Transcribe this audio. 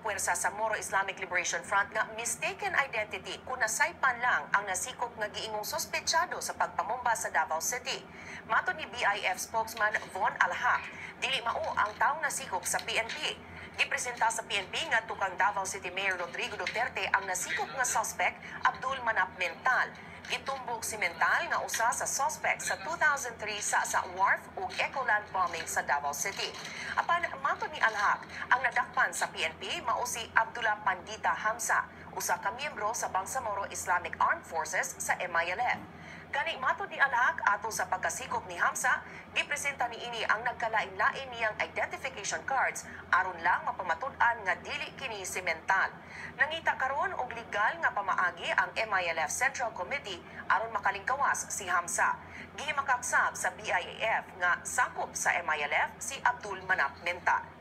puwersa sa Moro Islamic Liberation Front nga mistaken identity kung nasaypan lang ang nasikop nga giingong sospechado sa pagpamomba sa Davao City. Mato ni BIF spokesman Von Alhak, dili mao ang taong nasikop sa PNP. Gipresenta sa PNP nga tukang Davao City Mayor Rodrigo Duterte ang nasikop nga suspect Abdul Manap Mental. Gitumbok si Mental nga usa sa suspect sa 2003 sa wharf ug Ecoland bombing sa Davao City. Apan mato ni Alhak, ang nadakpan sa PNP mao si Abdullah Pandita Hamza, usa ka miyembro sa Bangsamoro Islamic Armed Forces sa MILF. Gani matod ni Alhak ato sa pagkasikop ni Hamza, gipresenta niini ang nagkalain-lain niyang identification cards aron lang mapamatud-an nga dili kini si Mental. Nangita karon og legal nga pamaagi ang MILF Central Committee aron makalingkawas si Hamza. Gihimakaksab sa BIAF nga sakop sa MILF si Abdul Manap Mental.